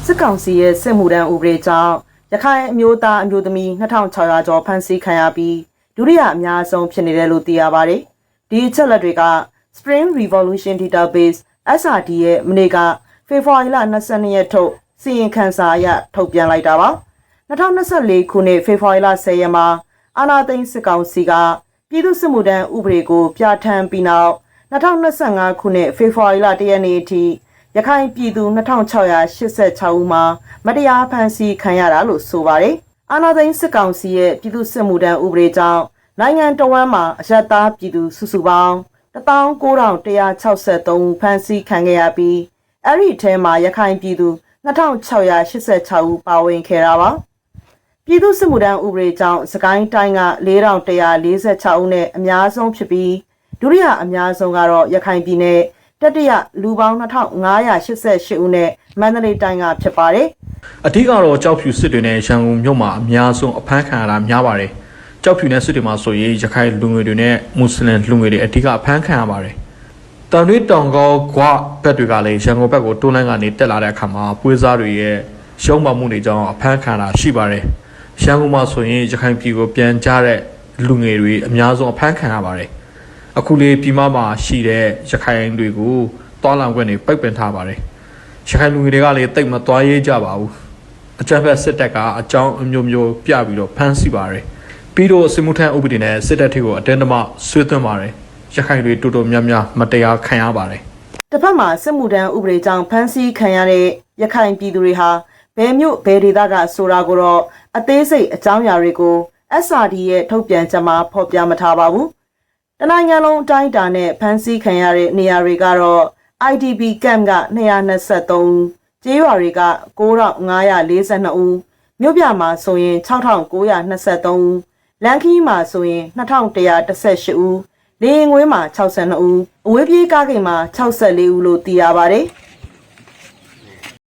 စစ်ကောင်စီရဲ့စစ်မှုထမ်းဥပဒေကြောင့်ရခိုင်အမျိုးသားအမျိုးသမီး2600ကျော်ဖမ်းဆီးခံရပြီးဒုတိယအများဆုံးဖြစ်နေတယ်လို့သိရပါတယ်။ဒီအချက်လက်တွေက Spring Revolution Database SRD ရဲ့မနေ့ကဖေဖော်ဝါရီလ22ရက်ထုတ်စီရင်ခန်းစာအရထုတ်ပြန်လိုက်တာပါ။2024ခုနှစ်ဖေဖော်ဝါရီလ10ရက်မှာအာဏာသိမ်းစစ်ကောင်စီကပြည်သူ့စစ်မှုထမ်းဥပဒေကိုပြဋ္ဌာန်းပြီးနောက်2025ခုနှစ်ဖေဖော်ဝါရီလ1ရက်နေ့အထိရခိုင်ပြည်သူ2686ဦးမှာမတရားဖမ်းဆီးခံရတာလို့ဆိုပါတယ်။အာဏာသိမ်းစစ်ကောင်စီရဲ့ပြည်သူ့စစ်မှုထမ်းဥပဒေကြောင့်နိုင်ငံတော်ဝန်မှာအရတားပြည်သူစုစုပေါင်း19163ဦးဖမ်းဆီးခံခဲ့ရပြီးအဲ့ဒီထဲမှာရခိုင်ပြည်သူ2686ဦးပါဝင်ခဲ့တာပါ။ပြည်သူ့စစ်မှုထမ်းဥပဒေကြောင့်စကိုင်းတိုင်းက4146ဦးနဲ့အများဆုံးဖြစ်ပြီးဒုတိယအများဆုံးကတော့ရခိုင်ပြည်နယ်တတိယလူပေါင်း2588ဦးနဲ့မန္တလေးတိုင်းကဖြစ်ပါတယ်။အထူးကတော့ကြောက်ဖြူစစ်တွေနဲ့ရန်ကုန်မြို့မှာအများဆုံးအဖမ်းခံရတာများပါတယ်။ကြောက်ဖြူနဲ့စစ်တွေမှာဆိုရင်ရခိုင်လူငယ်တွေနဲ့မွတ်စလင်လူငယ်တွေအထူးအဖမ်းခံရပါတယ်။တန်တွေးတောင်ကောဂွဘက်တွေကလည်းရန်ကုန်ဘက်ကိုတွန်းလိုင်းကနေတက်လာတဲ့အခါမှာပွေးစားတွေရဲ့ရှုံးမမှုတွေကြောင့်အဖမ်းခံတာရှိပါတယ်။ရန်ကုန်မှာဆိုရင်ရခိုင်ပြည်ကိုပြန်ကြတဲ့လူငယ်တွေအများဆုံးအဖမ်းခံရပါတယ်။အခုလေးပြည်မှာရှိတဲ့ရခိုင်တွေကိုတွားလောင်ခွင့်တွေပိတ်ပင်ထားပါတယ်။ရခိုင်လူငယ်တွေကလည်းတိတ်မတွားရေးကြပါဘူး။အကြမ်းဖက်စစ်တပ်ကအကြောင်းအမျိုးမျိုးပြပြီးတော့ဖမ်းဆီးပါတယ်။ပြီးတော့စစ်မှုထမ်းဥပဒေနဲ့စစ်တပ်တွေကိုအတင်းအဓမ္မဆွေးသွင်းပါတယ်။ရခိုင်တွေတော်တော်များများမတရားခံရပါတယ်။တစ်ဖက်မှာစစ်မှုထမ်းဥပဒေကြောင့်ဖမ်းဆီးခံရတဲ့ရခိုင်ပြည်သူတွေဟာဘယ်မြို့ဘယ်ဒေသကဆိုတာကိုတော့အသေးစိတ်အကြောင်းအရာတွေကို SRD ရဲ့ထုတ်ပြန်ချက်မှာဖော်ပြမထားပါဘူး။တနိုင်ငံလုံးအတိုင်းအတာနဲ့ဖမ်းဆီးခံရတဲ့နေရာတွေကတော့ IDP camp က223ဦးကျေးရွာတွေက9542ဦးမြို့ပြမှာဆိုရင်6923ဦးလမ်းခီးမှာဆိုရင်2118ဦးလေရင်ငွေးမှာ62ဦးအဝေးပြေးကားကိန်းမှာ64ဦးလို့သိရပါတယ်။